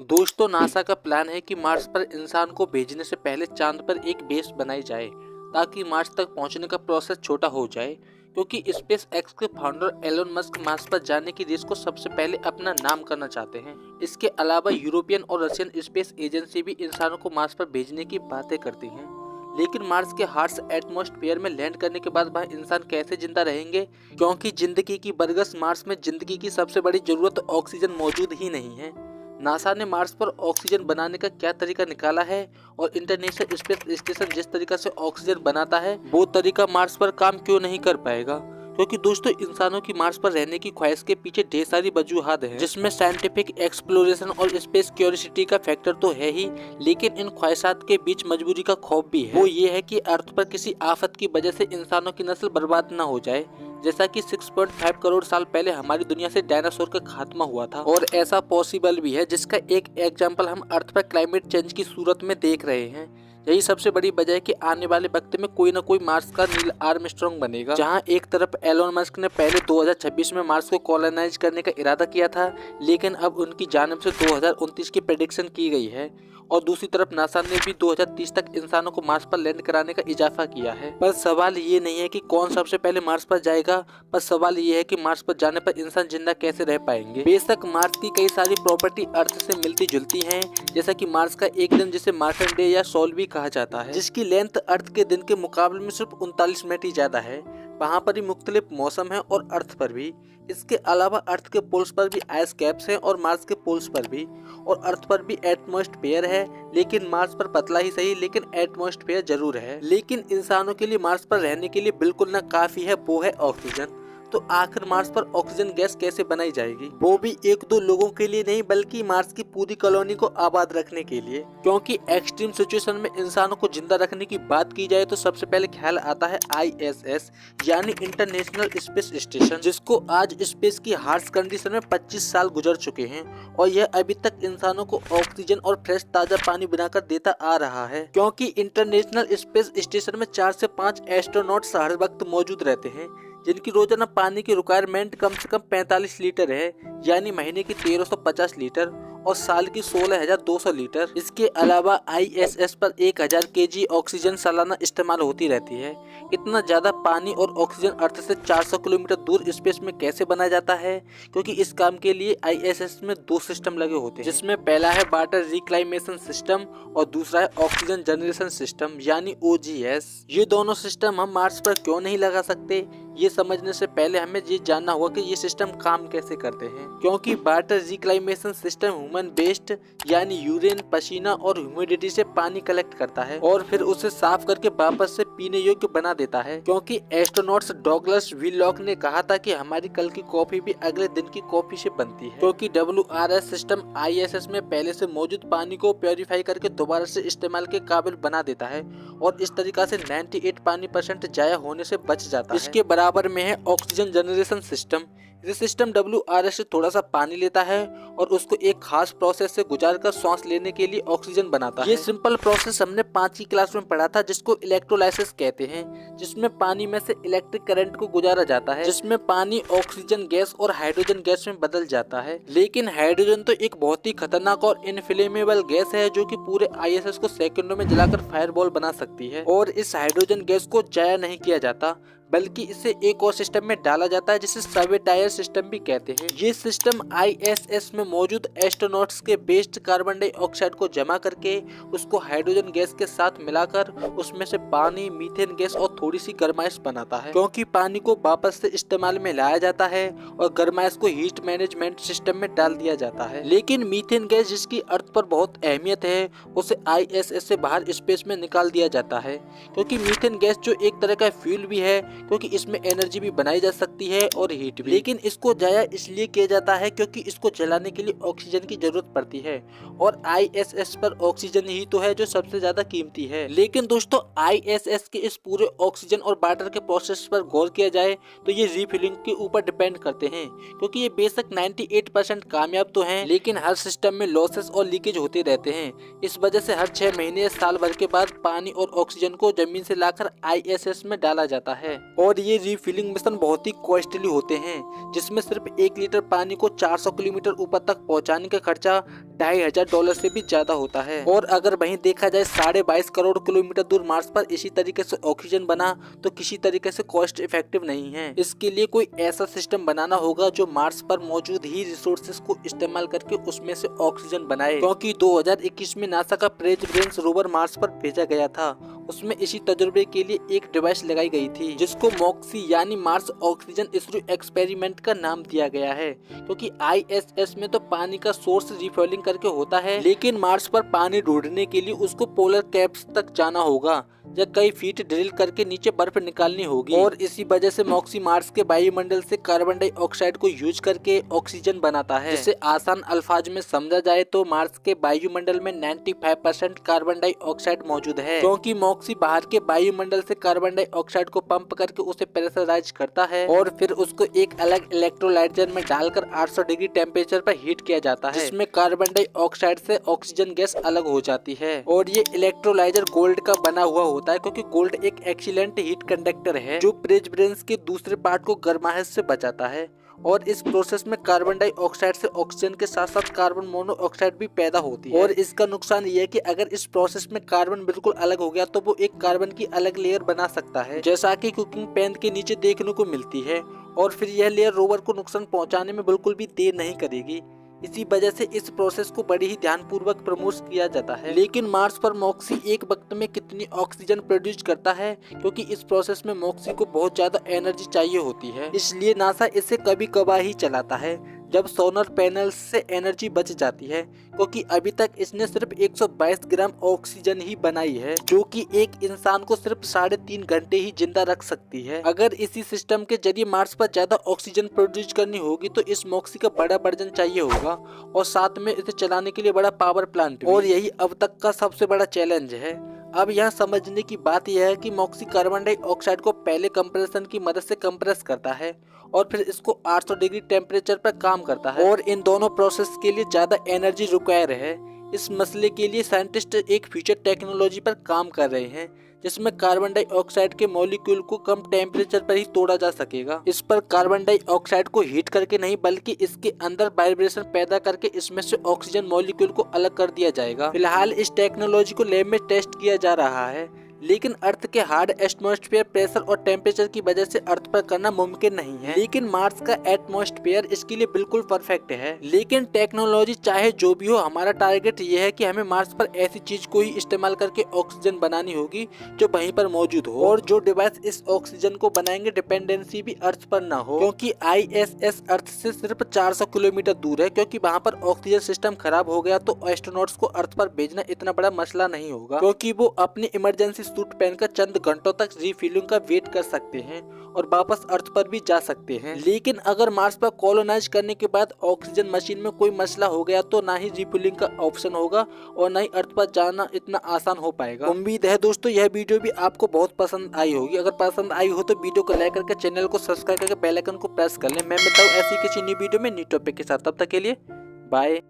दोस्तों, नासा का प्लान है कि मार्स पर इंसान को भेजने से पहले चांद पर एक बेस बनाई जाए ताकि मार्स तक पहुंचने का प्रोसेस छोटा हो जाए। क्योंकि स्पेस एक्स के फाउंडर एलोन मस्क मार्स पर जाने की रेस को सबसे पहले अपना नाम करना चाहते हैं। इसके अलावा यूरोपियन और रशियन स्पेस एजेंसी भी इंसानों को मार्स पर भेजने की बातें करती हैं। लेकिन मार्स के हार्श एटमॉस्फेयर में लैंड करने के बाद वह इंसान कैसे जिंदा रहेंगे, क्योंकि जिंदगी की बरगस मार्स में जिंदगी की सबसे बड़ी जरूरत ऑक्सीजन मौजूद ही नहीं है। नासा ने मार्स पर ऑक्सीजन बनाने का क्या तरीका निकाला है और इंटरनेशनल स्पेस स्टेशन जिस तरीका से ऑक्सीजन बनाता है वो तरीका मार्स पर काम क्यों नहीं कर पाएगा। क्योंकि दोस्तों, इंसानों की मार्स पर रहने की ख्वाहिश के पीछे ढेर सारी वजूहात हैं, जिसमें साइंटिफिक एक्सप्लोरेशन और स्पेस क्यूरियोसिटी का फैक्टर तो है ही, लेकिन इन ख्वाहिशात के बीच मजबूरी का खौफ भी है। वो ये है कि अर्थ पर किसी आफत की वजह से इंसानों की नस्ल बर्बाद न हो जाए, जैसा कि 6.5 करोड़ साल पहले हमारी दुनिया से डायनासोर का खात्मा हुआ था। और ऐसा पॉसिबल भी है, जिसका एक एग्जाम्पल हम अर्थ पर क्लाइमेट चेंज की सूरत में देख रहे हैं। यही सबसे बड़ी वजह है कि आने वाले वक्त में कोई ना कोई मार्स का नील आर्मस्ट्रांग बनेगा। जहां एक तरफ एलोन मस्क ने पहले 2026 में मार्स को कॉलोनाइज करने का इरादा किया था, लेकिन अब उनकी जानिब से 2029 की प्रेडिक्शन की गई है, और दूसरी तरफ नासा ने भी 2030 तक इंसानों को मार्स पर लैंड कराने का इजाफा किया है। पर सवाल ये नहीं है कि कौन सबसे पहले मार्स पर जाएगा, पर सवाल ये है कि मार्स पर जाने पर इंसान जिंदा कैसे रह पाएंगे। बेशक मार्स की कई सारी प्रॉपर्टी अर्थ से मिलती जुलती हैं, जैसा कि मार्स का एक दिन जिसे मार्टन डे या सोल भी कहा जाता है, जिसकी लेंथ अर्थ के दिन के मुकाबले में सिर्फ 39 मिनट ही ज्यादा है। वहाँ पर ही मुख्तलिफ मौसम है और अर्थ पर भी। इसके अलावा अर्थ के पोल्स पर भी आइस कैप्स हैं और मार्स के पोल्स पर भी, और अर्थ पर भी एटमॉस्फेयर है, लेकिन मार्स पर पतला ही सही, लेकिन एटमॉस्फेयर जरूर है। लेकिन इंसानों के लिए मार्स पर रहने के लिए बिल्कुल न काफी है, वो है ऑक्सीजन। तो आखिर मार्स पर ऑक्सीजन गैस कैसे बनाई जाएगी, वो भी एक दो लोगों के लिए नहीं, बल्कि मार्स की पूरी कॉलोनी को आबाद रखने के लिए। क्योंकि एक्सट्रीम सिचुएशन में इंसानों को जिंदा रखने की बात की जाए तो सबसे पहले ख्याल आता है ISS यानी इंटरनेशनल स्पेस स्टेशन, जिसको आज स्पेस की हार्श कंडीशन में 25 साल गुजर चुके हैं, और यह अभी तक इंसानों को ऑक्सीजन और फ्रेश ताजा पानी बनाकर देता आ रहा है। क्योंकि इंटरनेशनल स्पेस स्टेशन में 4 से 5 एस्ट्रोनॉट्स हर वक्त मौजूद रहते हैं, जिनकी रोजाना पानी की रिक्वायरमेंट कम से कम 45 लीटर है, यानी महीने की 1350 लीटर और साल की 16,200 लीटर। इसके अलावा ISS पर 1000 kg ऑक्सीजन सालाना इस्तेमाल होती रहती है। इतना ज्यादा पानी और ऑक्सीजन अर्थ से 400 किलोमीटर दूर स्पेस में कैसे बनाया जाता है, क्योंकि इस काम के लिए ISS में 2 सिस्टम लगे होते हैं, जिसमें पहला है वाटर रिक्लाइमेशन सिस्टम और दूसरा है ऑक्सीजन जनरेशन सिस्टम यानी OGS। ये दोनों सिस्टम हम मार्स पर क्यों नहीं लगा सकते, ये समझने से पहले हमें ये जानना होगा कि ये सिस्टम काम कैसे करते हैं। क्योंकि वाटर रिक्लाइमेशन सिस्टम ह्यूमन वेस्ट यानी यूरिन, पसीना और ह्यूमिडिटी से पानी कलेक्ट करता है और फिर उसे साफ करके वापस से पीने योग्य बना देता है। क्योंकि एस्ट्रोनॉट्स डॉगलस विलॉक ने कहा था कि हमारी कल की कॉफी भी अगले दिन की कॉफी से बनती है। क्योंकि WRS सिस्टम ISS में पहले से मौजूद पानी को प्योरीफाई करके दोबारा से इस्तेमाल के काबिल बना देता है, और इस तरीका से 98 पानी % जाया होने से बच जाता है। इसके बराबर में है ऑक्सीजन जनरेशन सिस्टम। ये सिस्टम WRS से थोड़ा सा पानी लेता है और उसको एक खास प्रोसेस से गुजारकर सांस लेने के लिए ऑक्सीजन बनाता है। ये सिंपल प्रोसेस हमने 5वीं क्लास में पढ़ा था, जिसको इलेक्ट्रोलाइसिस कहते हैं, जिसमें पानी में से इलेक्ट्रिक करंट को गुजारा जाता है, जिसमें पानी ऑक्सीजन गैस और हाइड्रोजन गैस में बदल जाता है। लेकिन हाइड्रोजन तो एक बहुत ही खतरनाक और इनफ्लेमेबल गैस है, जो कि पूरे ISS को सेकंडों में जलाकर फायरबॉल बना सकती है। और इस हाइड्रोजन गैस को जाया नहीं किया जाता, बल्कि इसे एक और सिस्टम में डाला जाता है, जिसे सवेटायर सिस्टम भी कहते हैं। ये सिस्टम ISS में मौजूद एस्ट्रोनॉट्स के वेस्ट कार्बन डाइऑक्साइड को जमा करके उसको हाइड्रोजन गैस के साथ मिलाकर उसमें से पानी, मीथेन गैस और थोड़ी सी गर्माइश बनाता है। क्योंकि पानी को वापस से इस्तेमाल में लाया जाता है और गर्माइश को हीट मैनेजमेंट सिस्टम में डाल दिया जाता है। लेकिन मीथेन गैस, जिसकी अर्थ पर बहुत अहमियत है, उसे ISS से बाहर स्पेस में निकाल दिया जाता है। क्योंकि मीथेन गैस जो एक तरह का फ्यूल भी है, क्योंकि इसमें एनर्जी भी बनाई जा सकती है और हीट भी। लेकिन इसको जाया इसलिए किया जाता है क्योंकि इसको जलाने के लिए ऑक्सीजन की जरूरत पड़ती है, और ISS पर ऑक्सीजन ही तो है जो सबसे ज्यादा कीमती है। लेकिन दोस्तों, ISS के इस पूरे ऑक्सीजन और वाटर के प्रोसेस पर गौर किया जाए तो ये रिफिलिंग के ऊपर डिपेंड करते हैं, क्योंकि ये बेशक 98% कामयाब तो हैं, लेकिन हर सिस्टम में लॉसेस और लीकेज होते रहते हैं। इस वजह से हर 6 महीने साल भर के बाद पानी और ऑक्सीजन को जमीन से लाकर ISS में डाला जाता है। और ये रिफिलिंग मिशन बहुत ही कॉस्टली होते हैं, जिसमें सिर्फ 1 लीटर पानी को 400 किलोमीटर ऊपर तक पहुंचाने का खर्चा $2500 से भी ज्यादा होता है। और अगर वहीं देखा जाए 22.5 करोड़ किलोमीटर दूर मार्स पर इसी तरीके से ऑक्सीजन बना तो किसी तरीके से कॉस्ट इफेक्टिव नहीं है। इसके लिए कोई ऐसा सिस्टम बनाना होगा जो मार्स पर मौजूद ही रिसोर्सेज को इस्तेमाल करके उसमें से ऑक्सीजन बनाए, क्योंकि 2021 में नासा का परसेवरेंस रोवर मार्स पर भेजा गया था। उसमें इसी तजुर्बे के लिए एक डिवाइस लगाई गई थी जिसको मॉक्सी यानी मार्स ऑक्सीजन इश्यू एक्सपेरिमेंट का नाम दिया गया है, क्योंकि ISS में तो पानी का सोर्स रिफिलिंग करके होता है, लेकिन मार्स पर पानी ढूंढने के लिए उसको पोलर कैप्स तक जाना होगा या कई फीट ड्रिल करके नीचे बर्फ निकालनी होगी। और इसी वजह से मॉक्सी मार्स के वायुमंडल से कार्बन डाइऑक्साइड को यूज करके ऑक्सीजन बनाता है। जिसे आसान अल्फाज में समझा जाए तो मार्स के वायुमंडल में 95% कार्बन डाइऑक्साइड मौजूद है, क्योंकि मॉक्सी बाहर के वायुमंडल से कार्बन डाइऑक्साइड को पंप करके उसे प्रेशराइज करता है और फिर उसको एक अलग इलेक्ट्रोलाइजर में डालकर 800 डिग्री टेम्परेचर पर हीट किया जाता है, जिसमें कार्बन डाइऑक्साइड से ऑक्सीजन गैस अलग हो जाती है। और ये इलेक्ट्रोलाइजर गोल्ड का बना हुआ होता है, क्योंकि गोल्ड एक एक्सीलेंट हीट कंडक्टर है जो परसेवरेंस के दूसरे पार्ट को गर्माहट से बचाता है। और इस प्रोसेस में कार्बन डाइऑक्साइड से ऑक्सीजन के साथ साथ कार्बन मोनोऑक्साइड भी पैदा होती है। और इसका नुकसान ये है कि अगर इस प्रोसेस में कार्बन बिल्कुल अलग हो गया तो वो एक कार्बन की अलग लेयर बना सकता है, जैसा कि कुकिंग पैन के नीचे देखने को मिलती है। और फिर यह लेयर रोवर को नुकसान पहुंचाने में बिल्कुल भी देर नहीं करेगी। इसी वजह से इस प्रोसेस को बड़ी ही ध्यानपूर्वक प्रमोट किया जाता है। लेकिन मार्स पर मॉक्सी एक वक्त में कितनी ऑक्सीजन प्रोड्यूस करता है, क्योंकि इस प्रोसेस में मॉक्सी को बहुत ज्यादा एनर्जी चाहिए होती है, इसलिए नासा इसे कभी कभार ही चलाता है जब सोलर पैनल से एनर्जी बच जाती है, क्योंकि अभी तक इसने सिर्फ 122 ग्राम ऑक्सीजन ही बनाई है, जो कि एक इंसान को सिर्फ 3.5 घंटे ही जिंदा रख सकती है। अगर इसी सिस्टम के जरिए मार्स पर ज्यादा ऑक्सीजन प्रोड्यूस करनी होगी तो इस मॉक्सी का बड़ा वर्जन चाहिए होगा और साथ में इसे चलाने के लिए बड़ा पावर प्लांट, और यही अब तक का सबसे बड़ा चैलेंज है। अब यहाँ समझने की बात यह है कि मॉक्सी कार्बन डाइऑक्साइड को पहले कंप्रेशन की मदद से कंप्रेस करता है और फिर इसको 800 डिग्री टेम्परेचर पर काम करता है, और इन दोनों प्रोसेस के लिए ज्यादा एनर्जी रिक्वायर है। इस मसले के लिए साइंटिस्ट एक फ्यूचर टेक्नोलॉजी पर काम कर रहे हैं जिसमें कार्बन डाइऑक्साइड के मॉलिक्यूल को कम टेम्परेचर पर ही तोड़ा जा सकेगा। इस पर कार्बन डाइऑक्साइड को हीट करके नहीं बल्कि इसके अंदर वाइब्रेशन पैदा करके इसमें से ऑक्सीजन मॉलिक्यूल को अलग कर दिया जाएगा। फिलहाल इस टेक्नोलॉजी को लैब में टेस्ट किया जा रहा है, लेकिन अर्थ के हार्ड एटमॉस्फेयर प्रेशर और टेम्परेचर की वजह से अर्थ पर करना मुमकिन नहीं है। लेकिन मार्स का एटमॉस्फेयर इसके लिए बिल्कुल परफेक्ट है। लेकिन टेक्नोलॉजी चाहे जो भी हो, हमारा टारगेट ये है कि हमें मार्स पर ऐसी चीज को ही इस्तेमाल करके ऑक्सीजन बनानी होगी जो वहीं पर मौजूद हो, और जो डिवाइस इस ऑक्सीजन को बनाएंगे डिपेंडेंसी भी अर्थ पर ना हो, क्योंकि ISS अर्थ से सिर्फ 400 किलोमीटर दूर है। क्योंकि वहाँ पर ऑक्सीजन सिस्टम खराब हो गया तो एस्ट्रोनॉट्स को अर्थ पर भेजना इतना बड़ा मसला नहीं होगा, क्योंकि वो अपनी इमरजेंसी सूट पहनकर चंद घंटों तक रिफिलिंग का वेट कर सकते हैं और वापस अर्थ पर भी जा सकते हैं। लेकिन अगर मार्स पर कॉलोनाइज करने के बाद ऑक्सीजन मशीन में कोई मसला हो गया तो ना ही रिफिलिंग का ऑप्शन होगा और ना ही अर्थ पर जाना इतना आसान हो पाएगा। उम्मीद है दोस्तों यह वीडियो भी आपको बहुत पसंद आई होगी। अगर पसंद आई हो तो वीडियो को लाइक करके चैनल को सब्सक्राइब करके बेल आइकन को प्रेस कर लें। मैं मिलता हूँ ऐसी किसी न्यू वीडियो में न्यू टॉपिक के साथ। तब तक के लिए बाय।